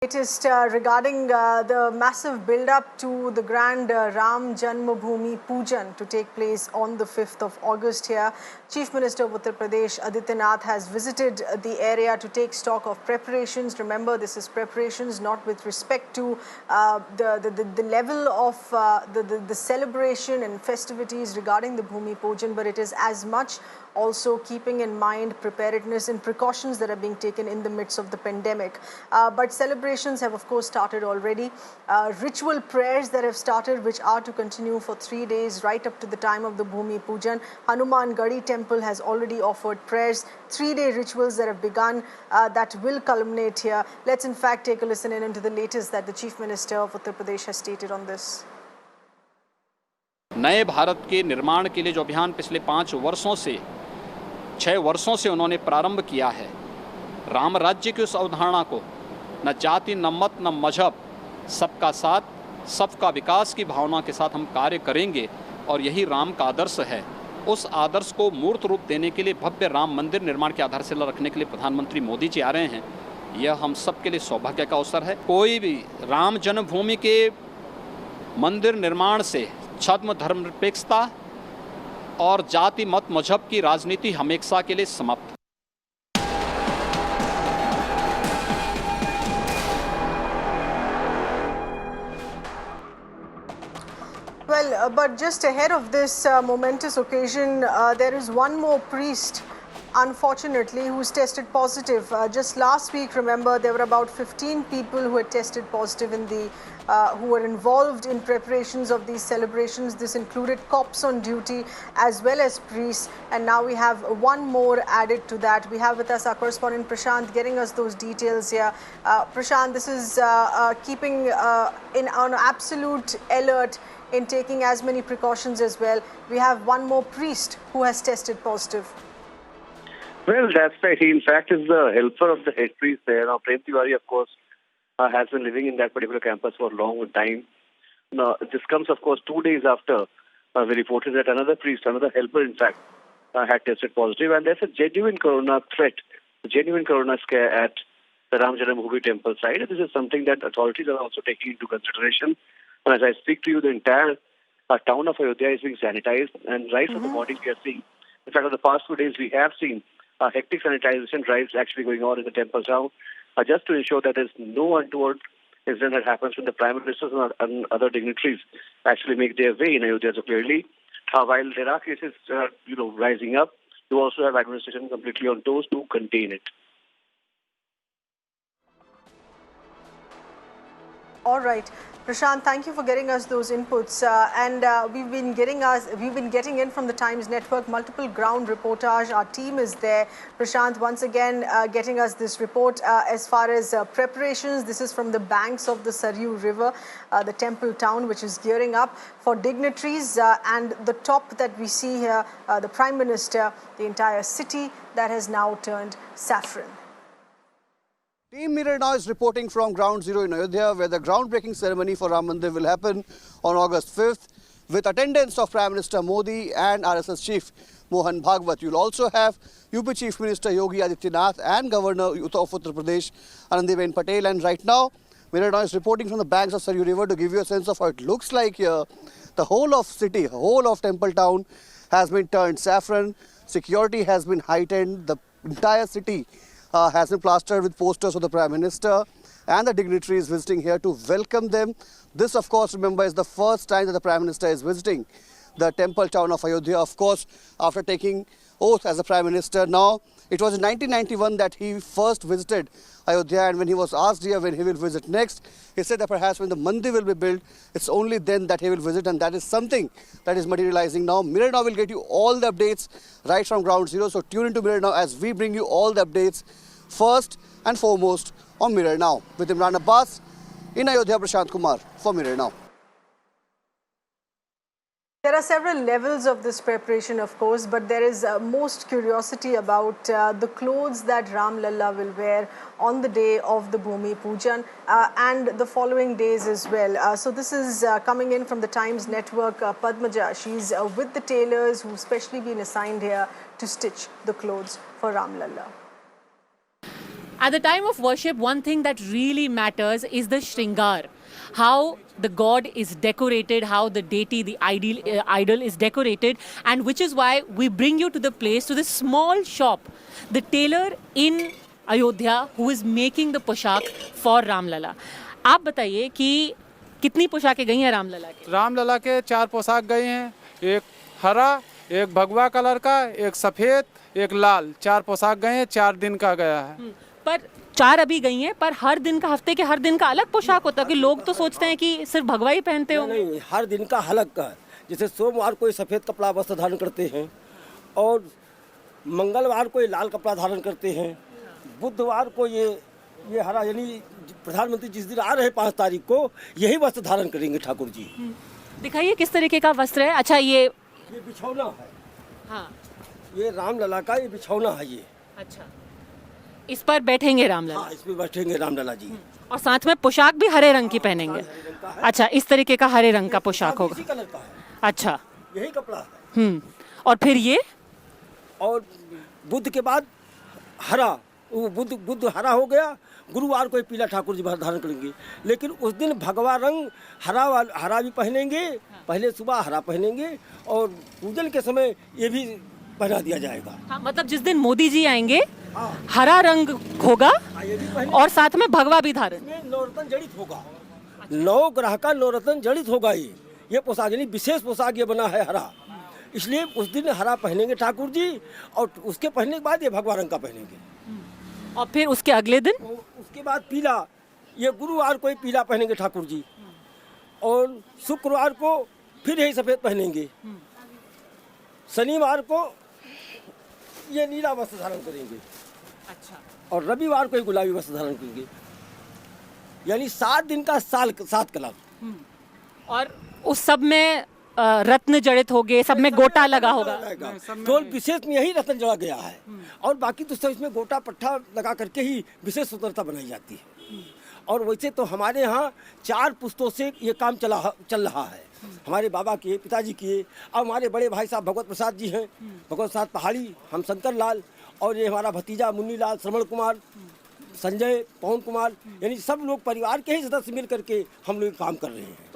Latest regarding the massive build-up to the grand Ram Janmabhoomi Pujan to take place on the 5th of August here. Chief Minister of Uttar Pradesh Adityanath has visited the area to take stock of preparations. Remember, this is preparations not with respect to the level of the celebration and festivities regarding the Bhoomi Pujan, but it is as much also keeping in mind preparedness and precautions that are being taken in the midst of the pandemic. But celebrations have of course started already. Ritual prayers that have started, which are to continue for 3 days right up to the time of the Bhoomi Pujan. Hanuman Gadi Temple has already offered prayers. 3-day rituals that have begun that will culminate here. Let's in fact take a listen in into the latest that the Chief Minister of Uttar Pradesh has stated on this. नए भारत के निर्माण के लिए जो अभियान पिछले 6 वर्षों से उन्होंने प्रारंभ किया है, राम राज्य की उस अवधारणा को न जाति न मत न मजहब, सबका साथ सबका विकास की भावना के साथ हम कार्य करेंगे और यही राम का आदर्श है। उस आदर्श को मूर्त रूप देने के लिए भव्य राम मंदिर निर्माण की आधारशिला रखने के लिए प्रधानमंत्री मोदी जी आ रहे हैं। यह हम सब के लिए सौभाग्य का अवसर है। कोई भी राम जन्मभूमि के मंदिर निर्माण से छद्म धर्मनिरपेक्षता और जाति मत मजहब की राजनीति हमेशा के लिए समाप्त। Well, but just ahead of this momentous occasion, there is one more priest, unfortunately, who's tested positive. Just last week, remember, there were about 15 people who had tested positive in the who were involved in preparations of these celebrations. This included cops on duty as well as priests, and now we have one more added to that. We have with us our correspondent Prashant getting us those details here. Prashant, this is keeping on absolute alert in taking as many precautions as well. We have one more priest who has tested positive. Well, that's right. He, in fact, is the helper of the head priest there. Now, Prem Tiwari, of course, has been living in that particular campus for a long time. Now, this comes, of course, 2 days after we reported that another priest, another helper, in fact, had tested positive. And there's a genuine corona threat, a genuine corona scare at the Ram Janmabhoomi temple site. This is something that authorities are also taking into consideration. And as I speak to you, the entire town of Ayodhya is being sanitized. And right from the morning, we are seeing, in fact, over the past 2 days, we have seen hectic sanitization drives actually going on in the temple town, just to ensure that there's no untoward incident that happens when the prime ministers and other dignitaries actually make their way in Ayodhya. So clearly, while there are cases, rising up, you also have administration completely on toes to contain it. All right, Prashant, thank you for getting us those inputs. We've been getting in from the Times Network multiple ground reportage. Our team is there. Prashant, once again, getting us this report as far as preparations. This is from the banks of the Saryu River, the temple town, which is gearing up for dignitaries. And the top that we see here, the Prime Minister, the entire city that has now turned saffron. Team Mirror now is reporting from Ground Zero in Ayodhya, where the groundbreaking ceremony for Ram Mandir will happen on August 5th, with attendance of Prime Minister Modi and RSS Chief Mohan Bhagwat. You'll also have UP Chief Minister Yogi Adityanath and Governor of Uttar Pradesh Anandiben Patel. And right now, Mirror now is reporting from the banks of Saryu River to give you a sense of how it looks like here. The whole of city, whole of Temple Town has been turned saffron. Security has been heightened. The entire city has been plastered with posters of the Prime Minister and the dignitaries visiting here to welcome them. This, of course, remember, is the first time that the Prime Minister is visiting the temple town of Ayodhya, of course, after taking oath as a Prime Minister. Now, it was in 1991 that he first visited Ayodhya, and when he was asked here when he will visit next, he said that perhaps when the mandir will be built, it's only then that he will visit, and that is something that is materializing now. Mirror Now will get you all the updates right from Ground Zero, so tune into Mirror Now as we bring you all the updates first and foremost on Mirror Now. With Imran Abbas in Ayodhya, Prashant Kumar for Mirror Now. There are several levels of this preparation, of course, but there is most curiosity about the clothes that Ram Lalla will wear on the day of the Bhoomi Pujan and the following days as well. So this is coming in from the Times Network. Padmaja, she's with the tailors who've specially been assigned here to stitch the clothes for Ram Lalla. At the time of worship, one thing that really matters is the shringar. How the god is decorated, how the deity, the idol is decorated, and which is why we bring you to the place, to this small shop, the tailor in Ayodhya who is making the पोशाक for Ramlala. आप बताइए कि कितनी पोशाकें गई हैं रामलला के? रामलला के 4 पोशाक गए हैं, एक हरा, एक भगवा कलर का, एक सफ़ेद, एक लाल, 4 पोशाक गए हैं, 4 दिन का गया है। पर 4 अभी गई हैं, पर हर दिन का, हफ्ते के हर दिन का अलग पोशाक होता है कि लोग तो सोचते हैं कि सिर्फ भगवा ही पहनते हो। नहीं, हर दिन का अलग का। जैसे सोमवार को सफ़ेद कपड़ा वस्त्र धारण करते हैं और मंगलवार को लाल कपड़ा धारण करते हैं, बुधवार को ये हरा, यानी प्रधानमंत्री जिस दिन आ रहे 5 तारीख को यही वस्त्र धारण करेंगे ठाकुर जी। दिखाइए किस तरीके का वस्त्र है। अच्छा, ये बिछौना है। हाँ, ये रामलला का ये बिछौना है ये। अच्छा, इस पर बैठेंगे रामलला? हाँ, इस पे बैठेंगे रामलला जी। और साथ में पोशाक भी हरे रंग की पहनेंगे? अच्छा, इस तरीके का हरे रंग का पोशाक होगा। इसी कलर का है। अच्छा, यही कपड़ा है। और फिर ये, और बुध के बाद हरा, वो बुध हरा हो गया। गुरुवार को पीला ठाकुर जी धारण करेंगे, लेकिन उस दिन भगवा रंग हरा भी पहनेंगे। पहले सुबह हरा पहनेंगे और पूजन के समय ये भी पहना दिया जाएगा। हाँ, मतलब जिस दिन मोदी जी आएंगे हरा रंग होगा और साथ में भगवा भी धारण। नवरत्न जड़ित होगा, 9 ग्रह का नवरत्न जड़ित होगा। ये पोशाक यानी विशेष पोशाक ये बना है हरा, इसलिए उस दिन हरा पहनेंगे ठाकुर जी और उसके पहनने के बाद ये भगवा रंग का पहनेंगे। और फिर उसके अगले दिन, उसके बाद पीला, ये गुरुवार को ही पीला पहनेंगे ठाकुर जी और शुक्रवार को फिर यही सफ़ेद पहनेंगे। शनिवार को ये नीला वस्त्र धारण करेंगे। अच्छा, और रविवार को ही गुलाबी वस्त्र धारण करेंगे। यानी 7 दिन का 7 कलर। और उस सब में रत्न जड़ित होंगे, सब में गोटा लगा होगा। केवल विशेष में यही रत्न जड़ा गया है और बाकी तो सब इसमें गोटा पट्टा लगा करके ही विशेष स्वतंत्रता बनाई जाती है। और वैसे तो हमारे यहाँ 4 पुश्तों से ये काम चल रहा है। हमारे बाबा के, पिताजी के, अब हमारे बड़े भाई साहब भगवत प्रसाद जी हैं, भगवत प्रसाद पहाड़ी, हम शंकर लाल, और ये हमारा भतीजा मुन्नी लाल, श्रवण कुमार, संजय, पवन कुमार, यानी सब लोग परिवार के ही सदस्य मिल करके हम लोग काम कर रहे हैं।